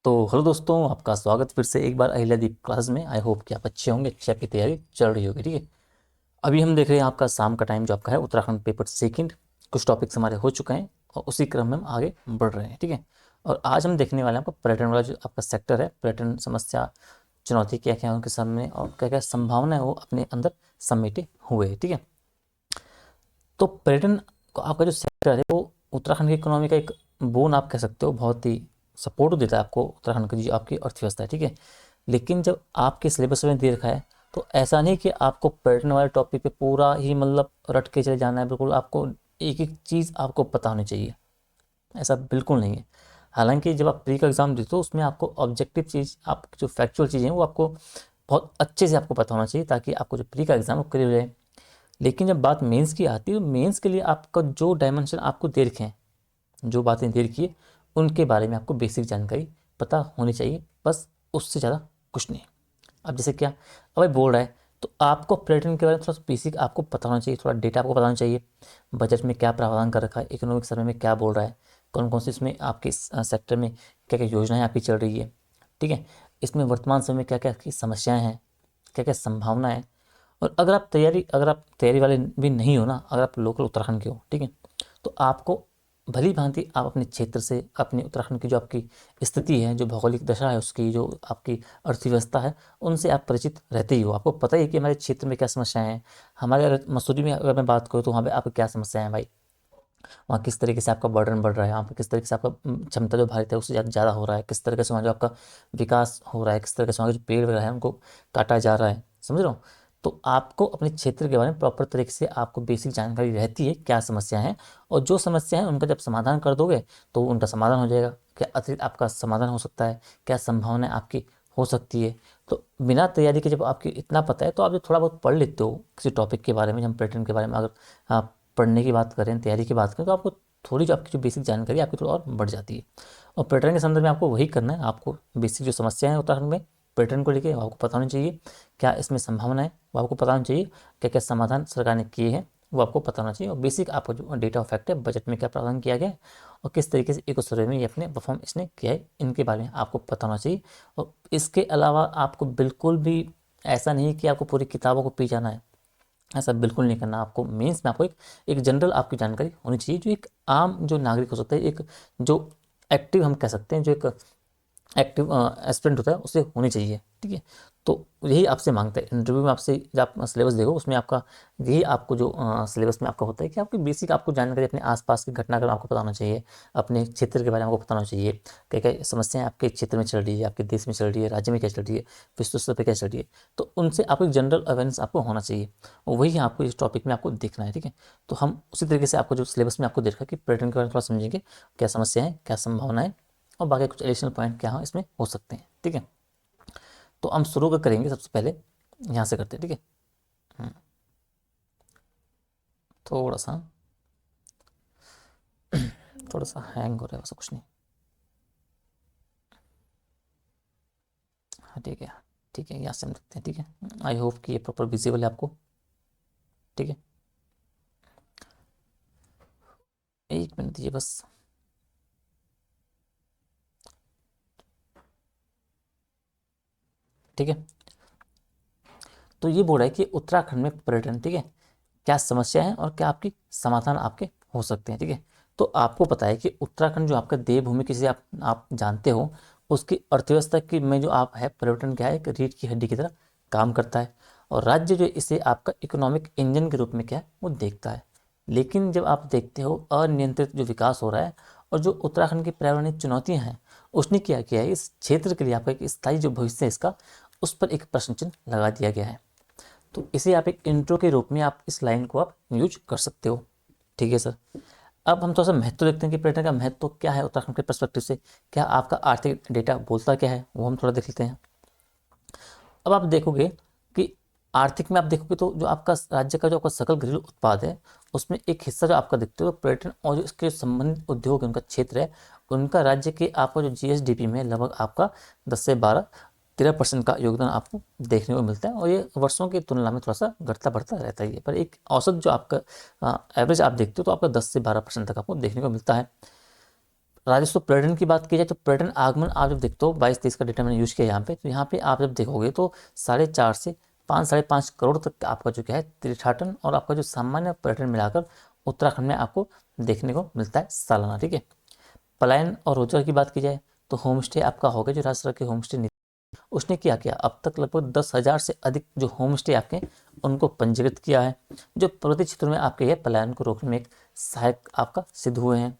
तो हेलो दोस्तों, आपका स्वागत फिर से एक बार अहिल्यादीप क्लासेस में। आई होप कि आप अच्छे होंगे, अच्छी आपकी तैयारी चल रही होगी। ठीक है, अभी हम देख रहे हैं आपका शाम का टाइम जो आपका है उत्तराखंड पेपर सेकंड। कुछ टॉपिक्स हमारे हो चुके हैं और उसी क्रम में हम आगे बढ़ रहे हैं। ठीक है, और आज हम देखने वाले हैं आपको पर्यटन वाला जो आपका सेक्टर है, पर्यटन समस्या चुनौती क्या क्या है उनके सामने और क्या क्या संभावना है वो अपने अंदर समेटे हुए है। ठीक है, तो पर्यटन का आपका जो सेक्टर है वो उत्तराखंड की इकोनॉमी का एक बोन आप कह सकते हो, बहुत ही सपोर्ट देता है आपको उत्तराखंड की जो आपकी अर्थव्यवस्था है। ठीक है, लेकिन जब आपके सिलेबस में दे रखा है तो ऐसा नहीं कि आपको पर्यटन वाले टॉपिक पे पूरा ही मतलब रट के चले जाना है। बिल्कुल आपको एक एक चीज़ आपको पता होनी चाहिए, ऐसा बिल्कुल नहीं है। हालांकि जब आप प्री का एग्ज़ाम देते हो उसमें आपको ऑब्जेक्टिव चीज़, आप जो फैक्चुअल चीज़ें हैं वो आपको बहुत अच्छे से आपको पता होना चाहिए, ताकि आपको जो प्री का एग्ज़ाम वो क्लियर हो जाए। लेकिन जब बात मेंस की आती है तो मेंस के लिए आपका जो डायमेंशन आपको दे रखे हैं, जो बातें दे रखी है, उनके बारे में आपको बेसिक जानकारी पता होनी चाहिए, बस उससे ज़्यादा कुछ नहीं। अब जैसे क्या, अब भाई बोल रहा है तो आपको पर्यटन के बारे में थोड़ा सा बेसिक आपको पता होना चाहिए, थोड़ा डेटा आपको पता होना चाहिए। बजट में क्या प्रावधान कर रखा है, इकोनॉमिक सर्वे में क्या बोल रहा है, कौन कौन से इसमें आपके सेक्टर में क्या क्या योजनाएं आपकी चल रही है। ठीक है, इसमें वर्तमान समय में क्या क्या की समस्याएं हैं, क्या क्या संभावना है। और अगर आप तैयारी वाले भी नहीं हो ना, अगर आप लोकल उत्तराखंड के हो, ठीक है, तो आपको भली भांति आप अपने क्षेत्र से, अपने उत्तराखंड की जो आपकी स्थिति है, जो भौगोलिक दशा है उसकी, जो आपकी अर्थव्यवस्था है, उनसे आप परिचित रहते ही हो। आपको पता ही है कि हमारे क्षेत्र में क्या समस्याएं हैं। हमारे अगर मसूरी में अगर मैं बात करूँ तो वहाँ पे आपको क्या समस्याएं हैं भाई, वहाँ किस तरीके से आपका बर्डन बढ़ रहा है, वहाँ पर किस तरीके से आपका क्षमता जो भारत है उससे ज़्यादा हो रहा है, किस तरीके से वहाँ जो आपका विकास हो रहा है, किस तरीके से वहाँ के जो पेड़ वगैरह है उनको काटा जा रहा है। समझ रहे हो? तो आपको अपने क्षेत्र के बारे में प्रॉपर तरीके से आपको बेसिक जानकारी रहती है क्या समस्या है, और जो समस्या है उनका जब समाधान कर दोगे तो उनका समाधान हो जाएगा। क्या अतिरिक्त आपका समाधान हो सकता है, क्या संभावनाएं आपकी हो सकती है। तो बिना तैयारी के जब आपकी इतना पता है तो आप जो थोड़ा बहुत पढ़ लेते हो किसी टॉपिक के बारे में, हम पर्यटन के बारे में अगर आप पढ़ने की बात करें, तैयारी की बात करें, तो आपको थोड़ी जो आपकी जो बेसिक जानकारी है आपकी थोड़ी और बढ़ जाती है। और पैटर्न के संदर्भ में आपको वही करना है, आपको बेसिक जो समस्याएं हैं उत्तराखंड में पैटर्न को लेके वो आपको पता होनी चाहिए, क्या इसमें संभावना है वो आपको पता होना चाहिए, क्या क्या समाधान सरकार ने किए हैं वो आपको पता होना चाहिए, और बेसिक आपको जो डेटा ऑफ फैक्ट है, बजट में क्या प्रावधान किया गया है और किस तरीके से इको सर्वे में ये अपने परफॉर्म इसने किया है, इनके बारे में आपको पता होना चाहिए। और इसके अलावा आपको बिल्कुल भी ऐसा नहीं कि आपको पूरी किताबों को पी जाना है, ऐसा बिल्कुल नहीं करना। आपको मेंस में आपको एक जनरल आपकी जानकारी होनी चाहिए, जो एक आम जो नागरिक हो सकता है, एक जो एक्टिव हम कह सकते हैं, जो एक एक्टिव एस्पिरेंट होता है उसे होनी चाहिए। ठीक है, तो यही आपसे मांगता है इंटरव्यू में, आपसे जब आप सिलेबस देखो उसमें आपका यही आपको जो सिलेबस में आपका होता है कि आपकी बेसिक आपको जानकारी अपने आसपास के घटनाक्रम आपको पता होना चाहिए, अपने क्षेत्र के बारे में आपको पता होना चाहिए, क्या क्या समस्याएं आपके क्षेत्र में चल रही है, आपके देश में चल रही है, राज्य में क्या चल रही है, विश्व स्तर पर क्या चल रही है। तो उनसे आपको एक जनरल अवेयरनेस आपको होना चाहिए, और वही आपको इस टॉपिक में आपको देखना है। ठीक है, तो हम उसी तरीके से आपको जो सिलेबस में आपको देखा कि पर्यटन के बारे में थोड़ा समझेंगे, क्या समस्या है, क्या संभावना है, और बाकी कुछ एडिशनल पॉइंट क्या हो इसमें हो सकते हैं। ठीक है, तो हम शुरू करेंगे सबसे पहले यहाँ से करते हैं। ठीक है, हम्म, थोड़ा सा थोड़ा सा हैंग हो रहा है, वैसा कुछ नहीं। हाँ ठीक है, ठीक है, यहाँ से हम देखते हैं। ठीक है, आई होप कि ये प्रॉपर विजिबल है आपको। ठीक है, एक मिनट दीजिए बस। ठीक है, तो ये बोल रहा है कि उत्तराखंड में पर्यटन, ठीक है, क्या समस्या है और क्या आपकी समाधान आपके हो सकते हैं। ठीक है, तो आपको पता है कि उत्तराखंड जो आपका देवभूमि किसी आप जानते हो, उसकी अर्थव्यवस्था की में जो आप है, पर्यटन क्या है, एक रीढ़ की हड्डी की तरह काम करता है, और राज्य जो इसे आपका इकोनॉमिक इंजन के रूप में क्या है वो देखता है। लेकिन जब आप देखते हो अनियंत्रित जो विकास हो रहा है और जो उत्तराखंड की पर्यावरणीय चुनौतियां हैं, उसने क्या किया है, इस क्षेत्र के लिए आपका एक स्थायी जो भविष्य है इसका, उस पर एक प्रश्न चिन्ह लगा दिया गया है। तो इसे आप एक इंट्रो के रूप में आप इस लाइन को आप यूज कर सकते हो। ठीक है सर, अब हम थोड़ा सा महत्व देखते हैं कि पर्यटन का महत्व क्या है उत्तराखंड के पर्सपेक्टिव से, क्या आपका आर्थिक डेटा बोलता क्या है वो हम थोड़ा देख लेते हैं। अब आप देखोगे कि आर्थिक में आप देखोगे तो जो आपका राज्य का जो आपका सकल घरेलू उत्पाद है, उसमें एक हिस्सा जो आपका देखते हो तो पर्यटन और जो इसके संबंधित उद्योग है, उनका क्षेत्र है, उनका राज्य के आपका जो जीएसडीपी में लगभग आपका 10 से 13% का योगदान आपको देखने को मिलता है, और ये वर्षों की तुलना में थोड़ा सा घटता बढ़ता रहता ही है, पर एक औसत जो आपका एवरेज आप देखते हो तो आपका 10 से 12% तक आपको देखने को मिलता है। राजस्व पर्यटन की बात की जाए तो पर्यटन आगमन आप जब देखते हो 22-23 का डेटा मैंने यूज किया यहाँ पे, तो यहाँ पे आप जब देखोगे तो 4.5 से 5-5.5 करोड़ तक आपका जो क्या है तीर्थाटन और आपका जो सामान्य पर्यटन मिलाकर उत्तराखंड में आपको देखने को मिलता है सालाना। ठीक है, पलायन और रोजगार की बात की जाए तो होम स्टे आपका हो गया, जो राज्य सरकार के होम स्टे उसने क्या किया, अब तक लगभग 10,000 से अधिक जो होम स्टे आपके उनको पंजीकृत किया है, जो पर्वतीय क्षेत्रों में आपके यह पलायन को रोकने में एक सहायक आपका सिद्ध हुए हैं।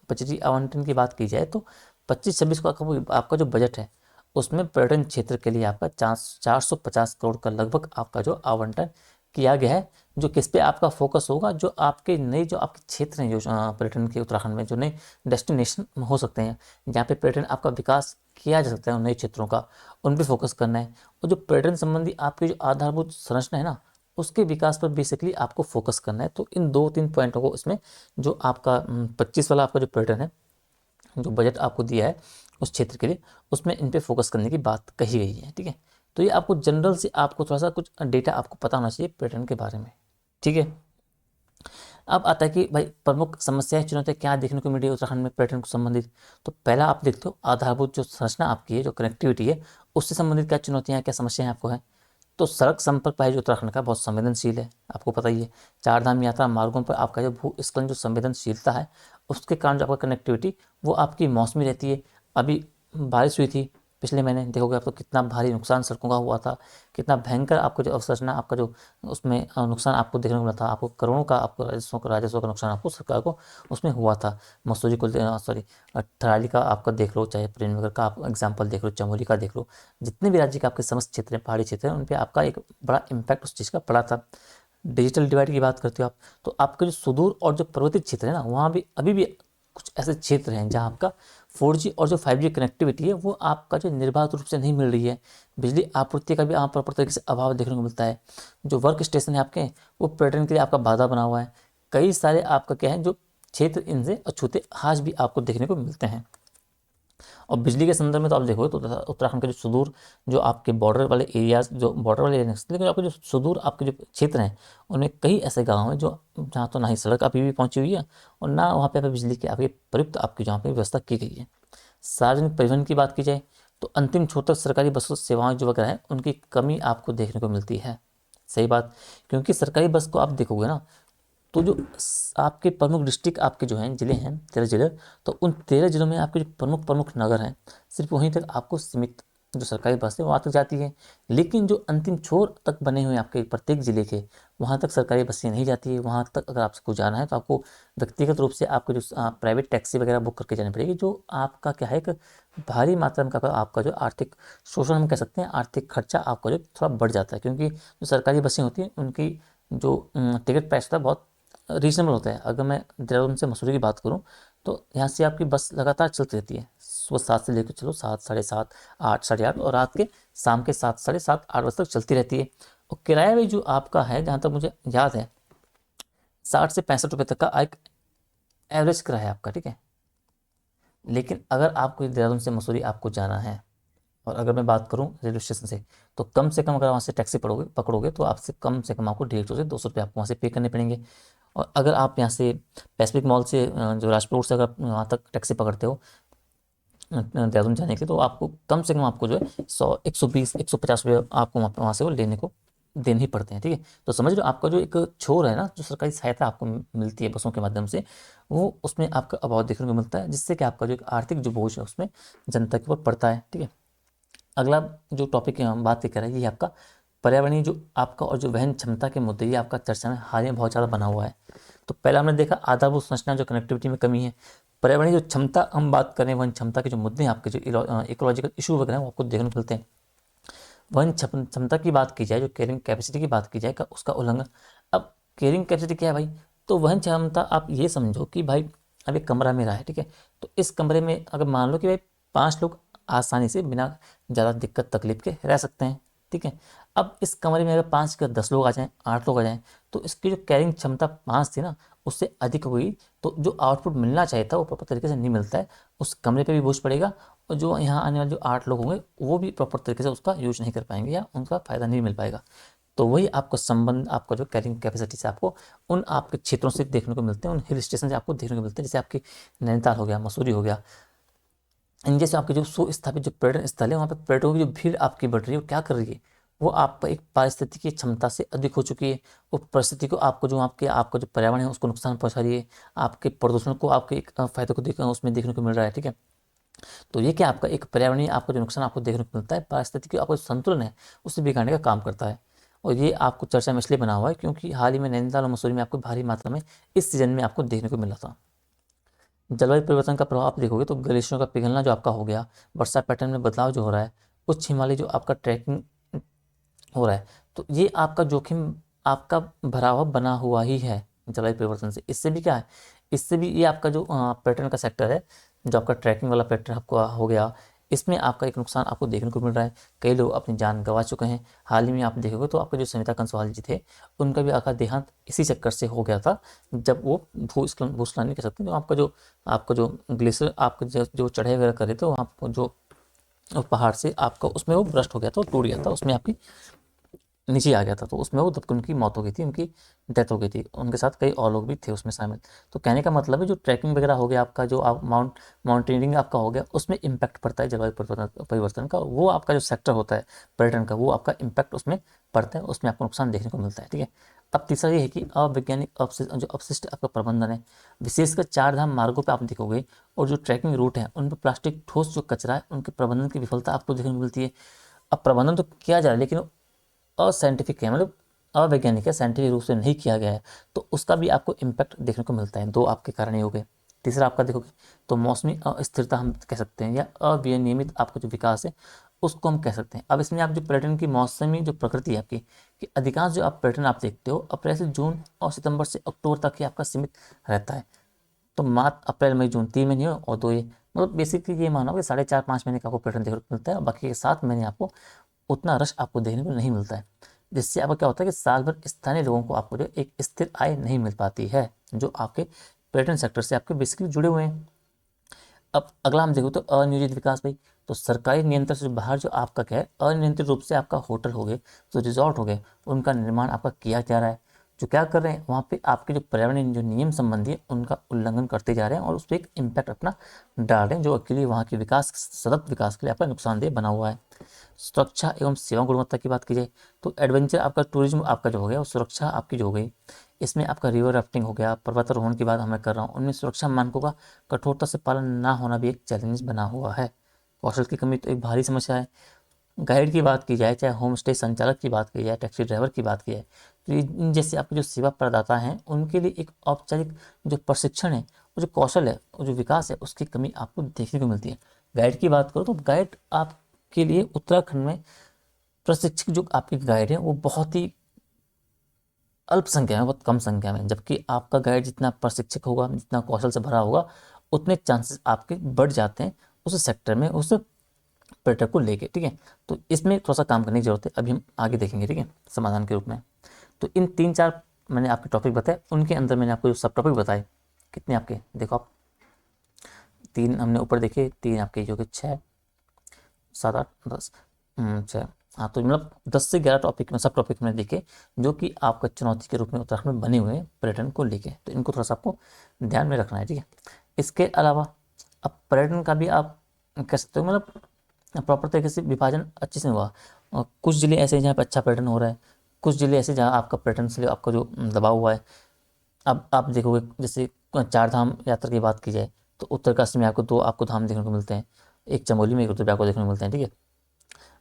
बजटीय आवंटन की बात की जाए तो 25-26 का आपका जो बजट है उसमें पर्यटन क्षेत्र के लिए आपका 450 करोड़ का लगभग आपका जो आवंटन किया गया है, जो किस पे आपका फोकस होगा, जो आपके नए जो आपके क्षेत्र हैं जो पर्यटन के उत्तराखंड में जो नए डेस्टिनेशन हो सकते हैं जहाँ पे पर्यटन आपका विकास किया जा सकता है उन नए क्षेत्रों का, उन पे फोकस करना है। और जो पर्यटन संबंधी आपकी जो आधारभूत संरचना है ना उसके विकास पर बेसिकली आपको फोकस करना है। तो इन 2-3 पॉइंटों को इसमें जो आपका 25 वाला आपका जो पर्यटन है जो बजट आपको दिया है उस क्षेत्र के लिए, उसमें इन पे फोकस करने की बात कही गई है। ठीक है, तो ये आपको जनरल से आपको थोड़ा सा कुछ डेटा आपको पता होना चाहिए पर्यटन के बारे में। ठीक है, अब आता है कि भाई प्रमुख समस्याएं चुनौतियां क्या देखने को मिली है उत्तराखंड में पर्यटन को संबंधित। तो पहला आप देखते हो आधारभूत जो संरचना आपकी है, जो कनेक्टिविटी है उससे संबंधित क्या चुनौतियां क्या समस्याएं आपको है। तो सड़क संपर्क पाए जो उत्तराखंड का बहुत संवेदनशील है, आपको पता ही है। चार धाम यात्रा मार्गों पर आपका जो भूस्खलन जो संवेदनशीलता है उसके कारण जो आपका कनेक्टिविटी वो आपकी मौसमी रहती है। अभी बारिश हुई थी पिछले महीने, देखोगे आपको कितना भारी नुकसान सड़कों का हुआ था, कितना भयंकर आपको जो अवसंरचना आपका जो उसमें नुकसान आपको देखने को मिला था। आपको करोड़ों का आपको राजस्व का नुकसान आपको सरकार को उसमें हुआ था। मसूरी को सॉरी थराली का आपका देख लो, चाहे प्रेमनगर का आप एग्जाम्पल देख लो, चमोली का देख लो, जितने भी राज्य के आपके समस्त क्षेत्र हैं पहाड़ी क्षेत्र हैं उन पर आपका एक बड़ा इम्पैक्ट उस चीज़ का पड़ा था। डिजिटल डिवाइड की बात करते हो आप, तो आपके जो सुदूर और जो पर्वतीय क्षेत्र है ना वहाँ भी अभी भी कुछ ऐसे क्षेत्र हैं जहाँ आपका 4G और जो 5G कनेक्टिविटी है वो आपका जो निर्बाध रूप से नहीं मिल रही है। बिजली आपूर्ति का भी आप प्रॉपर तरीके से अभाव देखने को मिलता है। जो वर्क स्टेशन है आपके वो पर्यटन के लिए आपका बाधा बना हुआ है। कई सारे आपका क्या है जो क्षेत्र इनसे अछूते आज भी आपको देखने को मिलते हैं। और बिजली के संदर्भ में तो आप देखोगे तो उत्तराखंड के जो सुदूर जो आपके बॉर्डर वाले एरियाज जो बॉर्डर वाले एरिया, लेकिन आपके जो सुदूर आपके जो क्षेत्र हैं उनमें कई ऐसे गांव हैं जो जहाँ तो ना ही सड़क अभी भी पहुंची हुई है और ना वहाँ पे बिजली की आपकी पर्याप्त आपकी जहाँ पे व्यवस्था की गई है। सार्वजनिक परिवहन की बात की जाए तो अंतिम छोर तक सरकारी बस सेवाएं जो वगैरह हैं उनकी कमी आपको देखने को मिलती है। सही बात, क्योंकि सरकारी बस को आप देखोगे ना तो जो आपके प्रमुख डिस्ट्रिक्ट आपके जो हैं जिले हैं 13 जिले, तो उन 13 जिलों में आपके जो प्रमुख प्रमुख नगर हैं सिर्फ वहीं तक आपको सीमित जो सरकारी बस है वहाँ तक जाती है। लेकिन जो अंतिम छोर तक बने हुए आपके प्रत्येक जिले के वहाँ तक सरकारी बसें नहीं जाती है। वहाँ तक अगर आपको जाना है तो आपको व्यक्तिगत रूप से आपको जो प्राइवेट टैक्सी वगैरह बुक करके जानी पड़ेगी, जो आपका क्या है एक भारी मात्रा में आपका जो आर्थिक शोषण हम कह सकते हैं, आर्थिक खर्चा आपका जो थोड़ा बढ़ जाता है। क्योंकि जो सरकारी बसें होती हैं उनकी जो टिकट प्राइस होता है बहुत रीजनेबल होता है। अगर मैं देहरादून से मसूरी की बात करूँ तो यहाँ से आपकी बस लगातार चलती रहती है। सुबह 7 से लेकर चलो 7, 7:30, 8, 8:30 और रात के शाम के 7, 7:30, 8 बजे तक चलती रहती है। और किराया भी जो आपका है जहाँ तक मुझे याद है 60 से 65 रुपये तक का एक एवरेज किराया है आपका। ठीक है, लेकिन अगर आपको देहरादून से मसूरी आपको जाना है और अगर मैं बात करूँ रेलवे स्टेशन से, तो कम से कम अगर वहाँ से टैक्सी पकड़ोगे तो आपसे कम से कम आपको 150 से 200 रुपये आपको वहाँ से पे करने पड़ेंगे। और अगर आप यहाँ से पैसिफिक मॉल से जो राजपुर से अगर वहाँ तक टैक्सी पकड़ते हो देहरादून जाने के लिए, तो आपको कम से कम आपको जो है 100, 120, 150 रुपये आपको वहाँ से वो लेने को देने ही पड़ते हैं। ठीक है, तो समझ लो आपका जो एक छोर है ना जो सरकारी सहायता आपको मिलती है बसों के माध्यम से, वो उसमें आपका अभाव देखने को मिलता है, जिससे कि आपका जो एक आर्थिक जो बोझ है उसमें जनता के ऊपर पड़ता है। ठीक है, अगला जो टॉपिक हम बात कर रहे हैं ये आपका पर्यावरणीय जो आपका और जो वहन क्षमता के मुद्दे ये आपका चर्चा में हाल ही में बहुत ज़्यादा बना हुआ है। तो पहला हमने देखा आधारभूत संरचना जो कनेक्टिविटी में कमी है। पर्यावरणीय जो क्षमता हम बात करें वहन क्षमता के जो मुद्दे हैं आपके जो इकोलॉजिकल इशू वगैरह हैं वो आपको देखने को मिलते हैं। वहन क्षमता की बात की जाए, जो कैरिंग कैपेसिटी की बात की जाए उसका उल्लंघन। अब कैरिंग कैपेसिटी क्या है भाई, तो वहन क्षमता आप ये समझो कि भाई अब एक कमरा मेरा है। ठीक है, तो इस कमरे में अगर मान लो कि भाई 5 लोग आसानी से बिना ज़्यादा दिक्कत तकलीफ के रह सकते हैं। ठीक है, अब इस कमरे में अगर 5 के 10 लोग आ जाएं, 8 लोग आ जाएं, तो इसकी जो कैरिंग क्षमता 5 थी ना उससे अधिक हुई, तो जो आउटपुट मिलना चाहिए था वो प्रॉपर तरीके से नहीं मिलता है। उस कमरे पे भी बोझ पड़ेगा और जो यहाँ आने वाले जो 8 लोग होंगे वो भी प्रॉपर तरीके से उसका यूज नहीं कर पाएंगे या उनका फ़ायदा नहीं मिल पाएगा। तो वही आपको संबंध आपका जो कैरिंग कैपेसिटी से आपको उन आपके क्षेत्रों से देखने को मिलते हैं, उन हिल स्टेशन से आपको देखने को मिलते हैं, जैसे आपकी नैनीताल हो गया, मसूरी हो गया, इन जैसे आपके जो सुस्थापित जो पर्यटन स्थल है वहाँ पे पर्यटकों की जो भीड़ आपकी बढ़ रही है वो क्या कर रही है, वो आपका एक पारिस्थितिकी क्षमता से अधिक हो चुकी है। वो परिस्थिति को आपको जो आपका जो पर्यावरण है उसको नुकसान पहुंचा रही है, आपके प्रदूषण को आपके एक फायदे को उसमें देखने को मिल रहा है, ठीक है। तो ये क्या आपका एक पर्यावरणीय आपका जो नुकसान आपको देखने को मिलता है, पारिस्थितिकी आपका जो संतुलन है उसे बिगाड़ने का काम करता है। और ये आपको चर्चा में इसलिए बना हुआ है क्योंकि हाल ही में नैनीताल और मसूरी में आपको भारी मात्रा में इस सीजन में आपको देखने को मिला था। जलवायु परिवर्तन का प्रभाव आप देखोगे तो ग्लेशियरों का पिघलना जो आपका हो गया, वर्षा पैटर्न में बदलाव जो हो रहा है, उच्च हिमालय जो आपका ट्रैकिंग हो रहा है, तो ये आपका जोखिम आपका भरा हुआ बना हुआ ही है जलवायु परिवर्तन से। इससे भी क्या है, इससे भी ये आपका जो पैटर्न का सेक्टर है, जो आपका ट्रैकिंग वाला पैटर्न आपको हो गया, इसमें आपका एक नुकसान आपको देखने को मिल रहा है। कई लोग अपनी जान गंवा चुके हैं। हाल ही में आप देखोगे तो आपके जो सविता कंसवाल जी थे, उनका भी आखिर देहांत इसी चक्कर से हो गया था, जब वो भूस्खलन नहीं कह सकते, जो आपका जो ग्लेशियर आपके जो चढ़ाई वगैरह करे थे वहाँ जो पहाड़ से आपका उसमें वो ब्रस्ट हो गया था, टूट गया था, उसमें आपकी नीचे आ गया था, तो उसमें वो दबकर उनकी मौत हो गई थी, उनकी डेथ हो गई थी। उनके साथ कई और लोग भी थे उसमें शामिल। तो कहने का मतलब है जो ट्रैकिंग वगैरह हो गया आपका, जो आप माउंटेनियरिंग आपका हो गया, उसमें इम्पैक्ट पड़ता है जलवायु परिवर्तन का। वो आपका जो सेक्टर होता है पर्यटन का, वो आपका इम्पैक्ट उसमें पड़ता है, उसमें आपको नुकसान देखने को मिलता है, ठीक है। अब तीसरा ये है कि अवैज्ञानिक जो अपशिष्ट आपका प्रबंधन है, विशेषकर चार धाम मार्गों पर आप देखोगे और जो ट्रैकिंग रूट है उन पर प्लास्टिक ठोस जो कचरा है उनके प्रबंधन की विफलता आपको देखने को मिलती है। अब प्रबंधन तो किया जा रहा है लेकिन असाइंटिफिक है, मतलब अवैज्ञानिक है, साइंटिफिक रूप से नहीं किया गया है, तो उसका भी आपको इम्पैक्ट देखने को मिलता है। दो आपके कारण ये हो गए। तीसरा आपका देखोगे तो मौसमी अस्थिरता हम कह सकते हैं, या अविनियमित आपका जो विकास है उसको हम कह सकते हैं। अब इसमें आप जो पर्यटन की मौसमी जो प्रकृति है आपकी, कि अधिकांश जो आप पर्यटन आप देखते हो अप्रैल से जून और सितंबर से अक्टूबर तक ही आपका सीमित रहता है। तो मार्च अप्रैल मई जून 3 महीने हो और दो ये, मतलब बेसिकली ये मानो कि 4.5-5 महीने का आपको पर्यटन देखने को मिलता है, और बाकी के 7 महीने आपको उतना रश आपको देखने को नहीं मिलता है। जिससे आपका क्या होता है कि साल भर स्थानीय लोगों को आपको जो एक स्थिर आय नहीं मिल पाती है, जो आपके पर्यटन सेक्टर से आपके बेसिकली जुड़े हुए हैं। अब अगला हम देखो तो अनियोजित विकास भाई, तो सरकारी नियंत्रण से बाहर जो आपका क्या है, अनियंत्रित रूप से आपका होटल हो गए, जो रिजॉर्ट हो गए, उनका निर्माण आपका किया जा रहा है। जो क्या कर रहे हैं वहाँ पे आपके जो पर्यावरण जो नियम संबंधी है उनका उल्लंघन करते जा रहे हैं और उस पर एक इम्पैक्ट अपना डाल रहे हैं, जो एक्चुअली वहाँ के विकास सतत विकास के लिए आपका नुकसानदेह बना हुआ है। सुरक्षा एवं सेवा गुणवत्ता की बात की जाए तो एडवेंचर आपका टूरिज्म आपका जो हो गया, और सुरक्षा आपकी जो हो गई, इसमें आपका रिवर राफ्टिंग हो गया, पर्वतारोहण की बात मैं कर रहा हूँ, उनमें सुरक्षा मानकों का कठोरता से पालन ना होना भी एक चैलेंज बना हुआ है। कौशल की कमी तो एक भारी समस्या है। गाइड की बात की जाए, चाहे होम स्टे संचालक की बात की जाए, टैक्सी ड्राइवर की बात की जाए, तो इन जैसे आपके जो सेवा प्रदाता हैं उनके लिए एक औपचारिक जो प्रशिक्षण है, वो जो कौशल है, वो जो विकास है, उसकी कमी आपको देखने को मिलती है। गाइड की बात करो तो गाइड आपके लिए उत्तराखंड में प्रशिक्षक जो आपके गाइड हैं वो बहुत ही अल्प संख्या में, बहुत कम संख्या में, जबकि आपका गाइड जितना प्रशिक्षक होगा, जितना कौशल से भरा होगा, उतने चांसेस आपके बढ़ जाते हैं उस सेक्टर में, उस पर्यटक को लेके, ठीक है। तो इसमें थोड़ा सा काम करने की जरूरत है, अभी हम आगे देखेंगे, ठीक है, समाधान के रूप में। तो इन 3-4 मैंने आपके टॉपिक बताए, उनके अंदर मैंने आपको जो सब टॉपिक बताए, कितने आपके देखो आप, 3 हमने ऊपर देखे, 3 आपके जो कि 6, 7, 8, 10, 6, हाँ, तो मतलब 10 से 11 टॉपिक में सब टॉपिक मैंने देखे, जो कि आपका चुनौती के रूप में उत्तराखंड में बने हुए हैं पर्यटन को लेके, तो इनको थोड़ा सा आपको ध्यान में रखना है, ठीक है। इसके अलावा अब पर्यटन का भी आप कह सकते हो, मतलब प्रॉपर तरीके से विभाजन अच्छे से हुआ, और कुछ जिले ऐसे हैं जहाँ पे अच्छा पर्यटन हो रहा है, कुछ जिले ऐसे जहाँ आपका पर्यटन से आपका जो दबाव हुआ है। अब आप देखोगे जैसे 4 धाम यात्रा की बात की जाए तो उत्तरकाशी में आपको धाम देखने को मिलते हैं, एक चमोली में, एक रुद्रप्रयाग को देखने को मिलते हैं, ठीक है।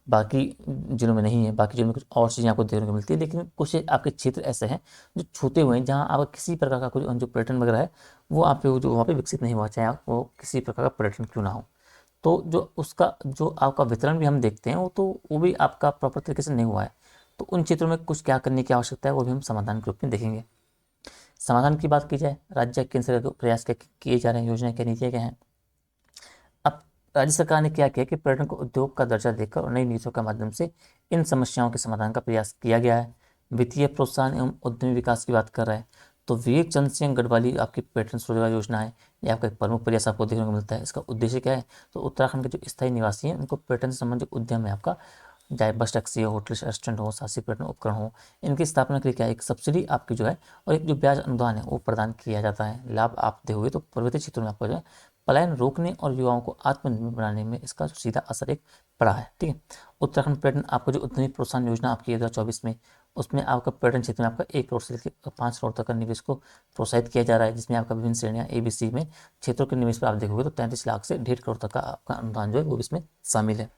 बाकी जिलों में नहीं है, बाकी जिलों में कुछ और चीज़ें आपको देखने को मिलती है, लेकिन कुछ आपके क्षेत्र ऐसे हैं जो छूते हुए हैं, जहाँ आप किसी प्रकार का कुछ जो पर्यटन वगैरह है वो आप जो वहाँ पे विकसित नहीं हुआ, चाहे आप वो किसी प्रकार का पर्यटन क्यों ना हो। तो जो उसका जो आपका वितरण भी हम देखते हैं वो भी आपका प्रॉपर तरीके से नहीं हुआ है। तो उन क्षेत्रों में कुछ क्या करने की आवश्यकता है वो भी हम समाधान के रूप में देखेंगे। समाधान की बात की जाए, राज्य केंद्र सरकार के प्रयास क्या किए जा रहे हैं, योजनाएं क्या, नीतियाँ क्या हैं। अब राज्य सरकार ने क्या किया कि पर्यटन को उद्योग का दर्जा देकर और नई नीतियों के माध्यम से इन समस्याओं के समाधान का प्रयास किया गया है। वित्तीय प्रोत्साहन एवं उद्यमी विकास की बात कर रहा है तो विवेक चंद्र सिंह गढ़वाली आपकी पर्यटन रोजगार योजना है, ये आपका एक प्रमुख प्रयास आपको देखने को मिलता है। इसका उद्देश्य क्या है, तो उत्तराखंड के जो स्थायी निवासी हैं उनको पर्यटन से संबंधित उद्यम है आपका, चाहे बस टैक्सी हो, होटल रेस्टोरेंट हो, साहसिक पर्यटन उपकरण हो, इनकी स्थापना के लिए क्या है, एक सब्सिडी आपकी जो है और एक जो ब्याज अनुदान है वो प्रदान किया जाता है। लाभ आप देखोगे तो पर्वतीय क्षेत्रों में आपको जो है पलायन रोकने और युवाओं को आत्मनिर्भर बनाने में इसका जो सीधा असर एक पड़ा है। ठीक है, उत्तराखंड पर्यटन आपको जो उद्यमी प्रोत्साहन योजना आपकी 2024 में, उसमें आपका पर्यटन क्षेत्र में आपका 1 करोड़ से लेकर 5 करोड़ तक का निवेश को प्रोत्साहित किया जा रहा है, जिसमें आपका विभिन्न श्रेणियाँ ABC में क्षेत्रों के निवेश पर आप देखोगे तो 33 लाख से 1.5 करोड़ तक का आपका अनुदान जो है वो इसमें शामिल है।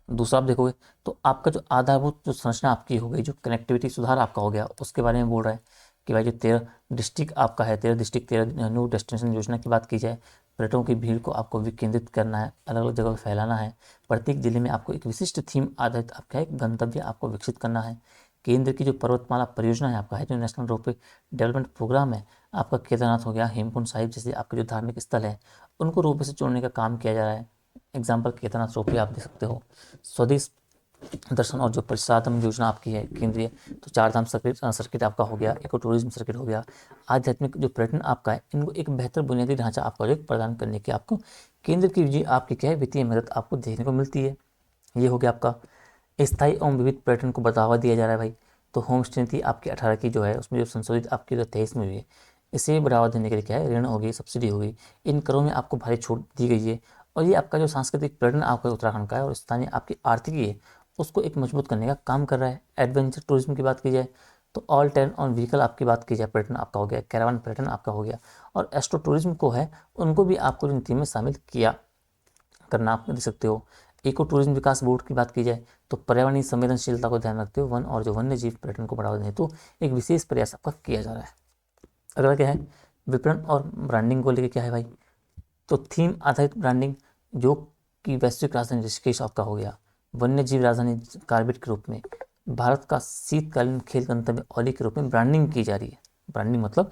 दूसरा आप देखोगे तो आपका जो आधारभूत जो संरचना आपकी हो गई, जो कनेक्टिविटी सुधार आपका हो गया, उसके बारे में बोल रहा है कि भाई जो 13 डिस्ट्रिक्ट आपका है, 13 डिस्ट्रिक्ट 13 न्यू डेस्टिनेशन योजना की बात की जाए, पर्यटकों की भीड़ को आपको विकेंद्रित करना है, अलग अलग जगह पर फैलाना है, प्रत्येक जिले में आपको एक विशिष्ट थीम आधारित आपका एक गंतव्य आपको विकसित करना है। केंद्र की जो पर्वतमाला परियोजना है आपका है, जो नेशनल रोपवे डेवलपमेंट प्रोग्राम है, आपका केदारनाथ हो गया, हेमकुंड साहिब जैसे आपके जो धार्मिक स्थल है उनको रोपवे से जोड़ने का काम किया जा रहा है। एग्जाम्पल केदारनाथ रोपवे आप देख सकते हो। स्वदेश दर्शन और जो प्रसादम योजना आपकी है केंद्रीय, तो 4 धाम सर्किट आपका हो गया, इको टूरिज्म सर्किट हो गया, आध्यात्मिक जो पर्यटन आपका है, इनको एक बेहतर बुनियादी ढांचा आपका जो प्रदान करने की आपको केंद्र की जी आपकी क्या है वित्तीय मदद आपको देखने को मिलती है। ये हो गया आपका स्थायी एवं विविध पर्यटन को बढ़ावा दिया जा रहा है भाई। तो होम स्टे नीति आपकी 18 की जो है उसमें जो संशोधित आपकी 23 में हुई है, इसे बढ़ावा देने के लिए क्या है ऋण होगी, सब्सिडी होगी, इन करों में आपको भारी छूट दी गई है। और ये आपका जो सांस्कृतिक पर्यटन आपका उत्तराखंड का है और स्थानीय आपकी आर्थिकी है उसको एक मजबूत करने का काम कर रहा है। एडवेंचर टूरिज्म की बात की जाए तो ऑल टर्न ऑन व्हीकल आपकी बात की जाए पर्यटन आपका हो गया, कैरावन पर्यटन आपका हो गया, और एस्ट्रो टूरिज्म को है उनको भी आपको नीति में शामिल किया करना आप देख सकते हो। इको टूरिज्म विकास बोर्ड की बात की जाए तो पर्यावरणीय संवेदनशीलता को ध्यान रखते हुए वन और जो वन्य जीव पर्यटन को बढ़ावा देने हेतु एक विशेष प्रयास आपका किया जा रहा है। अगला क्या है विपणन और ब्रांडिंग को लेकर क्या है भाई, तो थीम आधारित ब्रांडिंग जो कि वैश्विक राजधानी ऋषिकेश आपका हो गया, वन्य जीव राजधानी कार्बेट के रूप में, भारत का शीतकालीन खेल गंतव्य औली के रूप में ब्रांडिंग की जा रही है। ब्रांडिंग मतलब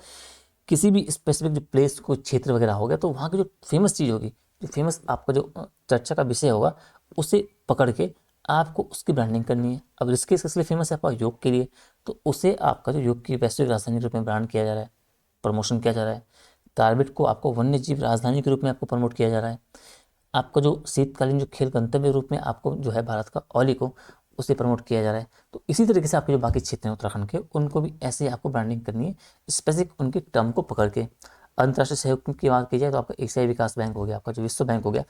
किसी भी स्पेसिफिक जो प्लेस को क्षेत्र वगैरह हो गया तो वहाँ की जो फेमस चीज़ होगी, जो फेमस आपका जो चर्चा का विषय होगा उसे पकड़ के आपको उसकी ब्रांडिंग करनी है। अब ऋषिकेश किस लिए फेमस है आपका योग के लिए, तो उसे आपका जो योग की वैश्विक राजधानी के रूप में ब्रांड किया जा रहा है, प्रमोशन किया जा रहा है। कार्बेट को आपको वन्य जीव राजधानी के रूप में आपको प्रमोट किया जा रहा है। आपका जो शीतकालीन जो खेल गंतव्य रूप में आपको जो है भारत का औली को उसे प्रमोट किया जा रहा है। तो इसी तरीके से आपके जो बाकी क्षेत्र हैं उत्तराखंड के उनको भी ऐसे ही आपको ब्रांडिंग करनी है, स्पेसिफिक उनकी टर्म को पकड़ के। अंतर्राष्ट्रीय सहयोग की बात की जाए तो आपका एशियाई विकास बैंक हो गया, आपका जो विश्व बैंक हो गया,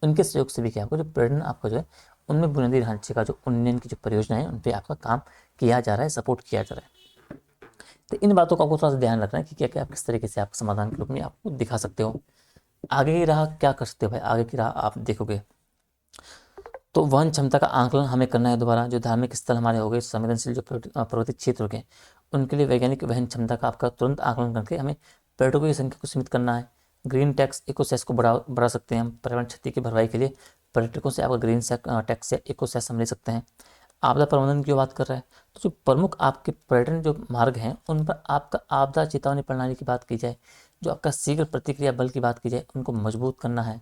उनके सहयोग से भी क्या आपका जो पर्यटन आपका जो है उनमें बुनियादी ढांचे का जो उन्नयन की जो परियोजना है उन पर आपका काम किया जा रहा है, सपोर्ट किया जा रहा है। तो इन बातों का आपको थोड़ा सा ध्यान रखना है कि क्या क्या आप किस तरीके से आप समाधान के रूप में आपको दिखा सकते हो। आगे की राह क्या कर सकते हो भाई, आगे की राह आप देखोगे तो वहन क्षमता का आंकलन हमें करना है दोबारा। जो धार्मिक स्थल हमारे हो गए, संवेदनशील जो पर्वतीय क्षेत्र हो गए, उनके लिए वैज्ञानिक वहन क्षमता का आपका तुरंत आंकलन करके हमें पर्यटकों की संख्या को सीमित करना है। ग्रीन टैक्स इको सेस को बढ़ा सकते हैं हम, पर्यावरण क्षति की भरपाई के लिए पर्यटकों से आपका ग्रीन टैक्स या इको सेस हम ले सकते हैं। आपदा प्रबंधन की बात कर रहा है तो जो प्रमुख आपके पर्यटन जो मार्ग हैं उन पर आपका आपदा चेतावनी प्रणाली की बात की जाए, जो आपका शीघ्र प्रतिक्रिया बल की बात की जाए, उनको मजबूत करना है।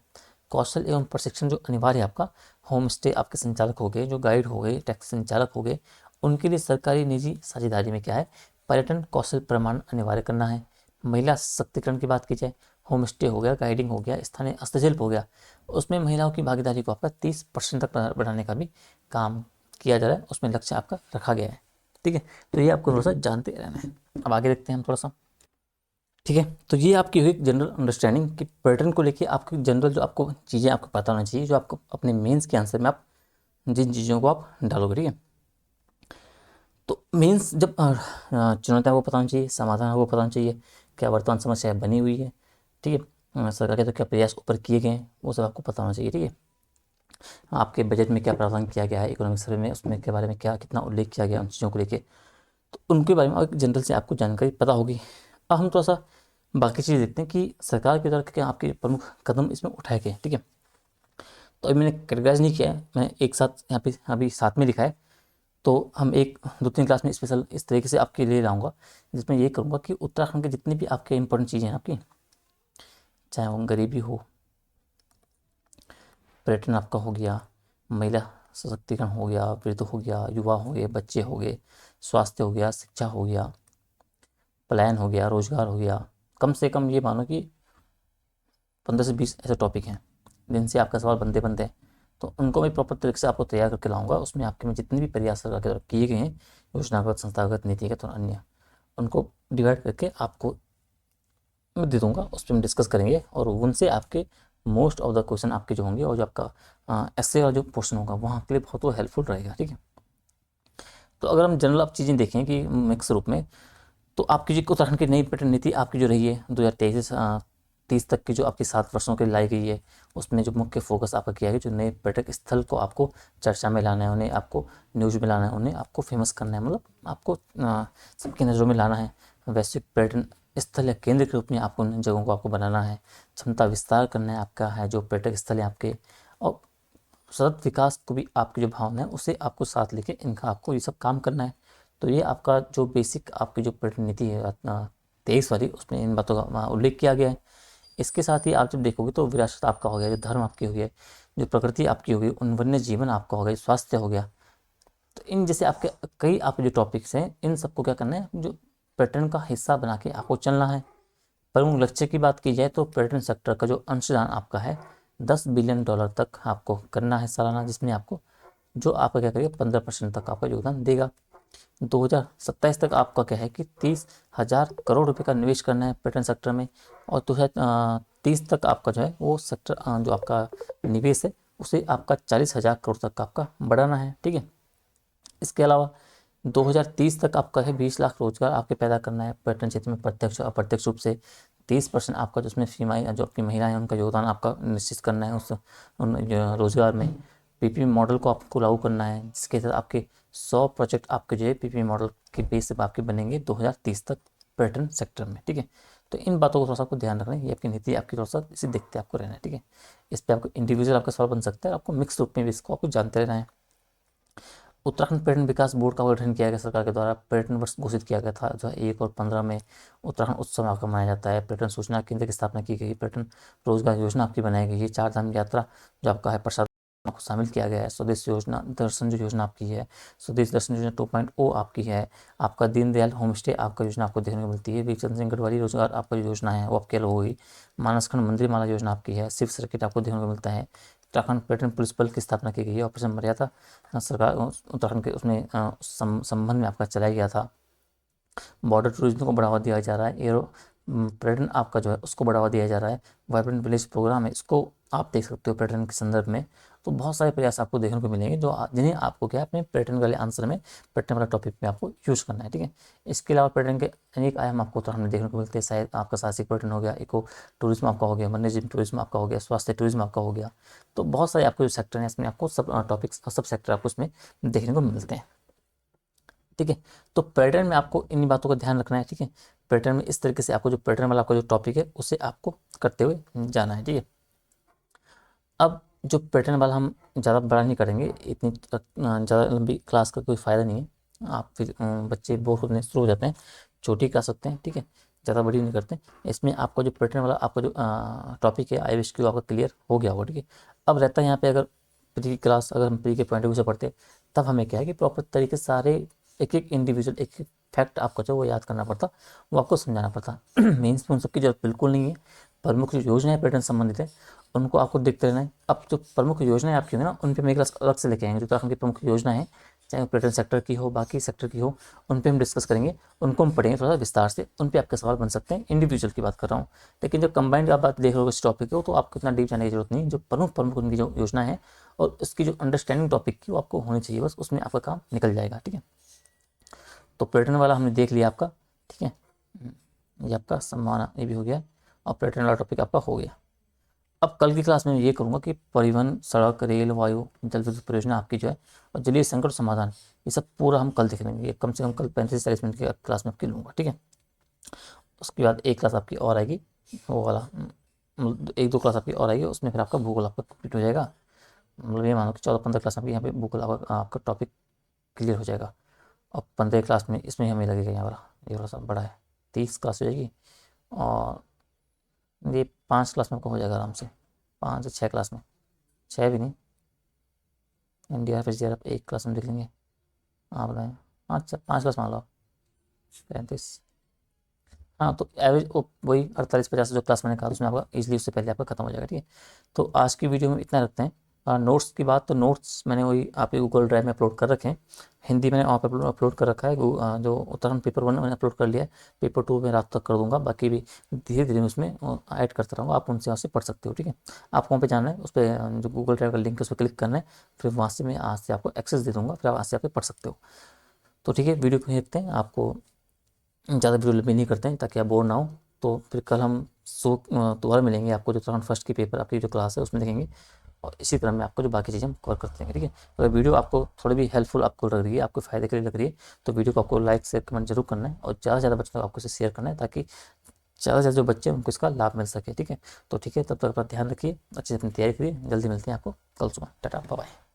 कौशल एवं प्रशिक्षण जो अनिवार्य है आपका, होम स्टे आपके संचालक हो गए, जो गाइड हो गए, टैक्सी संचालक हो गए, उनके लिए सरकारी निजी साझेदारी में क्या है पर्यटन कौशल प्रमाण अनिवार्य करना है। महिला सशक्तिकरण की बात की जाए, होम स्टे हो गया, गाइडिंग हो गया, स्थानीय हस्तशिल्प हो गया, उसमें महिलाओं की भागीदारी को आपका 30% तक बढ़ाने का भी काम किया जा रहा है, उसमें लक्ष्य आपका रखा गया है। ठीक है, तो ये आपको थोड़ा सा जानते रहना है। अब आगे देखते हैं हम थोड़ा सा। ठीक है, तो ये आपकी हुई जनरल अंडरस्टैंडिंग कि पैटर्न को लेके आपकी जनरल जो आपको चीज़ें आपको पता होना चाहिए, जो आपको अपने मेंस के आंसर में आप जिन चीज़ों को आप डालोगे। ठीक है, तो मेंस जब चुनौतियाँ को पता होना चाहिए, समाधान को पता होना चाहिए, क्या वर्तमान समस्या बनी हुई है, ठीक है, सरकार के तो क्या प्रयास ऊपर किए गए हैं वो सब आपको पता होना चाहिए। ठीक है, आपके बजट में क्या प्रावधान किया गया है, इकोनॉमिक सर्वे में उसमें के बारे में क्या कितना उल्लेख किया गया उन चीज़ों को लेके, तो उनके बारे में एक जनरल से आपको जानकारी पता होगी। अब हम थोड़ा सा बाकी चीज़ देखते हैं कि सरकार की तरफ के आपके प्रमुख कदम इसमें उठाए गए। ठीक है, तो अभी मैंने कैटेगराइज नहीं किया है, मैंने एक साथ यहाँ पे अभी साथ में लिखा है, तो हम एक 2-3 क्लास में स्पेशल इस तरीके से आपके लिए लाऊंगा, जिसमें ये करूँगा कि उत्तराखंड के जितने भी आपके इंपॉर्टेंट चीज़ें हैं आपकी, चाहे वो गरीबी हो, पर्यटन आपका हो गया, महिला सशक्तिकरण हो गया, वृद्ध हो गया, युवा हो गए, बच्चे हो गए, स्वास्थ्य हो गया, शिक्षा हो गया, पलायन हो गया, रोजगार हो गया, कम से कम ये मानो कि 15 से 20 ऐसे टॉपिक हैं जिनसे आपका सवाल बनते बनते हैं, तो उनको मैं प्रॉपर तरीके से आपको तैयार करके लाऊंगा। उसमें आपके में जितने भी प्रयास सरकार की तरफ किए गए हैं, योजनागत, संस्थागत, नीतिगत और अन्य, उनको डिवाइड करके आपको मैं दे दूँगा, उस पर हम डिस्कस करेंगे और उनसे आपके मोस्ट ऑफ द क्वेश्चन आपके जो होंगे और जो आपका ऐसे वाला जो पोर्शन होगा वहाँ के लिए बहुत वो हेल्पफुल रहेगा। ठीक है, तो अगर हम जनरल आप चीज़ें देखें कि मिक्स रूप में, तो आपकी जो उत्तराखंड की नई पर्यटन नीति आपकी जो रही है 2023 से 30 तक की, जो आपकी 7 वर्षों के लिए लाई गई है, उसमें जो मुख्य फोकस आपका किया है जो नए पर्यटक स्थल को आपको चर्चा में लाना है, उन्हें आपको न्यूज़ में लाना है, उन्हें आपको फेमस करना है, मतलब आपको सबकी नज़रों में लाना है। वैश्विक पर्यटन स्थल या केंद्र के रूप में आपको उन जगहों को आपको बनाना है। क्षमता विस्तार करना है आपका है जो पर्यटक स्थल है आपके, और सतत विकास को भी आपकी जो भावना है उसे आपको साथ लेके इनका आपको ये सब काम करना है। तो ये आपका जो बेसिक आपकी जो पर्यटन नीति है 23 वाली, उसमें इन बातों का वहाँ उल्लेख किया गया है। इसके साथ ही आप जब देखोगे तो विरासत आपका हो गया, जो धर्म आपकी हो गया, जो प्रकृति आपकी हो गई, उन वन्य जीवन आपका हो गया, स्वास्थ्य हो गया। तो इन जैसे आपके कई आपके जो टॉपिक्स हैं, इन सबको क्या करना है, जो पर्यटन का हिस्सा बना के आपको चलना है। प्रमुख लक्ष्य की बात की जाए तो पर्यटन सेक्टर का जो अंशदान आपका है 10 बिलियन डॉलर तक आपको करना है सालाना, जिसमें आपको जो आपका क्या करेगा 15% तक आपका योगदान देगा। 2027 तक आपका क्या है कि 30,000 करोड़ रुपए का निवेश करना है पर्यटन सेक्टर में, और 2030 तक आपका जो है वो सेक्टर जो आपका निवेश है उसे आपका 40,000 करोड़ तक आपका बढ़ाना है। ठीक है, इसके अलावा 2030 तक आपका है 20 लाख रोजगार आपके पैदा करना है पर्यटन क्षेत्र में, प्रत्यक्ष और अप्रत्यक्ष रूप से 30% आपका जो उसमें फीमाई जो आपकी महिलाएं हैं उनका योगदान आपका निश्चित करना है उस उन रोजगार में। पीपीपी मॉडल को आपको लागू करना है, जिसके तहत आपके 100 प्रोजेक्ट आपके जो है पीपीपी मॉडल के बेस पे आपके बनेंगे 2030 तक पर्यटन सेक्टर में। ठीक है, तो इन बातों को थोड़ा सा आपको ध्यान रखना है, ये आपकी नीति आपकी थोड़ा सा इसे देखते आपको रहना है। ठीक है, इस पर आपको इंडिविजुअल आपका सवाल बन सकता है, आपको मिक्स रूप में भी इसको आपको जानते रहना है। उत्तराखंड पर्यटन विकास बोर्ड का गठन किया गया सरकार के द्वारा, पर्यटन वर्ष घोषित किया गया था जो है 1 और 15 में उत्तराखंड उत्सव आपका मनाया जाता है। पर्यटन सूचना केंद्र की स्थापना की गई, पर्यटन रोजगार योजना आपकी बनाई गई है, 4 धाम यात्रा जो आपका है प्रसाद को शामिल किया गया है, स्वदेश योजना दर्शन जो योजना आपकी है, स्वदेश दर्शन योजना 2.0 आपकी है, आपका दीनदयाल होम स्टे आपका योजना आपको देखने को मिलती है, विक्रम सिंह गढ़वाली रोजगार आपका जो योजना है वो आपके अलग होगी, मानसखंड मंदिर माला योजना आपकी है, शिव सर्किट आपको देखने को मिलता है, उत्तराखंड पर्यटन पुलिस बल की स्थापना की गई है, ऑपरेशन मर्यादा सरकार उत्तराखंड के उसमें संबंध में आपका चलाया गया था। बॉर्डर टूरिज्म को बढ़ावा दिया जा रहा है, एरो पर्यटन आपका जो है उसको बढ़ावा दिया जा रहा है, वाइब्रेंट विलेज प्रोग्राम है, इसको आप देख सकते हो पर्यटन के संदर्भ में। तो बहुत सारे प्रयास आपको देखने को मिलेंगे जो जिन्हें आपको क्या है अपने पर्यटन वाले आंसर में पर्यटन वाला टॉपिक में आपको यूज करना है। ठीक है, इसके अलावा पर्यटन के अनेक आयाम आपको उत्तराखंड में देखने को मिलते हैं, शायद आपका साहसिक पर्यटन हो गया, इको टूरिज्म आपका हो गया, वन्यजीव टूरिज्म आपका हो गया, स्वास्थ्य टूरिज्म आपका हो गया। तो बहुत सारे आपके जो सेक्टर हैं इसमें आपको सब टॉपिक्स सब सेक्टर आपको इसमें देखने को मिलते हैं। ठीक है, तो पर्यटन में आपको इन बातों का ध्यान रखना है। ठीक है, पर्यटन में इस तरीके से आपको जो पर्यटन वाला आपका जो टॉपिक है उसे आपको करते हुए जाना है। ठीक है, अब जो पर्यटन वाला हम ज़्यादा बड़ा नहीं करेंगे, इतनी ज़्यादा लंबी क्लास का कोई फ़ायदा नहीं है, आप फिर बच्चे बोर होने शुरू हो जाते हैं, छोटी क्लास रखते हैं। ठीक है, ज़्यादा बड़ी नहीं करते। इसमें आपका जो पर्यटन वाला आपका जो टॉपिक है आई विश की आपका क्लियर हो गया होगा। ठीक है, अब रहता है यहाँ पे अगर प्री क्लास अगर हम प्री के पॉइंट ऑफ व्यू से पढ़ते तब हमें क्या है कि प्रॉपर तरीके से सारे एक एक इंडिविजुअल एक एक फैक्ट आपको जो वो याद करना पड़ता, वो आपको समझाना पड़ता। मीन्स उन सबकी जरूरत बिल्कुल नहीं है। प्रमुख जो योजनाएं पर्यटन संबंधित है उनको आपको देखते रहना है। अब जो प्रमुख योजनाएं आपकी होंगी ना उन पर हम एक क्लास अलग से लेके आएंगे, जो उत्तराखंड की प्रमुख योजना है, चाहे पर्यटन सेक्टर की हो बाकी सेक्टर की हो, उन पर हम डिस्कस करेंगे, उनको हम पढ़ेंगे थोड़ा सा विस्तार से, उन पर आपके सवाल बन सकते हैं। इंडिविजुअल की बात कर रहा हूँ, लेकिन जब कंबाइंड आप बात देख रहे हो इस टॉपिक को तो आपको इतना डीप जाने की जरूरत नहीं। जो प्रमुख प्रमुख उनकी जो योजना है और उसकी जो अंडरस्टैंडिंग टॉपिक की वो आपको होनी चाहिए, बस उसमें आपका काम निकल जाएगा। ठीक है, तो पर्यटन वाला हमने देख लिया आपका। ठीक है, ये आपका संभावना ये भी हो गया और पर्यटन वाला टॉपिक आपका हो गया। अब कल की क्लास में मैं ये करूँगा कि परिवहन सड़क रेल वायु जल विद्युत परियोजना आपकी जो है और जलीय संकट समाधान, ये सब पूरा हम कल देख लेंगे। कम से कम कल 35-40 मिनट की क्लास में आपकी लूँगा। ठीक है, उसके बाद एक क्लास आपकी और आएगी, वो वाला 1-2 क्लास आपकी और आएगी, उसमें फिर आपका भूगोल आपका कंप्लीट हो जाएगा। मतलब ये मानो कि 14-15 क्लास आपकी यहाँ पे भूगोल आपका टॉपिक क्लियर हो जाएगा। और 15 क्लास में इसमें हमें लगेगा यहाँ वाला, ये थोड़ा सा बड़ा है, 30 क्लास हो जाएगी। और ये 5 क्लास में आपको हो जाएगा आराम से, 5 से 6 क्लास में, 6 भी नहीं, इंडिया फिर आप एक क्लास में देख लेंगे। हाँ बताएँ, 5 क्लास मान लो आप, 35। हाँ तो एवरेज वही 48-50 जो क्लास मैंने कहा उसमें आपका इजीली उससे पहले आपका खत्म हो जाएगा। ठीक है, तो आज की वीडियो में इतना रखते हैं। नोट्स की बात, तो नोट्स मैंने वही आपके गूगल ड्राइव में अपलोड कर रखे हैं। हिंदी मैंने वहाँ पर अपलोड कर रखा है। जो उत्तराखंड पेपर 1 मैंने अपलोड कर लिया है, पेपर 2 में रात तक कर दूंगा, बाकी भी धीरे धीरे उसमें ऐड करता रहूँगा, आप उनसे वहाँ से पढ़ सकते हो। ठीक है, आपको वहाँ पे जाना है, उस पर जो गूगल ड्राइव का लिंक है उस पर क्लिक करना है, फिर वहाँ से मैं आज से आपको एक्सेस दे दूँगा, फिर आप आज से आप पढ़ सकते हो। तो ठीक है, वीडियो को देखते हैं, आपको ज़्यादा वीडियो लंबी नहीं करते हैं ताकि आप बोर ना हो। तो फिर कल हम दोबारा मिलेंगे, आपको जो उत्तराखंड फर्स्ट की पेपर आपकी जो क्लास है उसमें देखेंगे, और इसी तरह मैं आपको जो बाकी चीज़ें हम कवर करते हैं। ठीक है, अगर वीडियो आपको थोड़ी भी हेल्पफुल आपको लग रही है, आपको फ़ायदे के लिए लग रही है, तो वीडियो को आपको लाइक शेयर कमेंट जरूर करना है, और ज़्यादा से ज़्यादा बच्चों को आपको इसे शेयर करना है, ताकि ज़्यादा से ज़्यादा जो बच्चे हैं उनको इसका लाभ मिल सके। ठीक है, तो ठीक है, तब तक अपना ध्यान रखिए, अच्छे से अपनी तैयारी करिए, जल्दी मिलते हैं आपको कल सुबह। Tata, bye bye.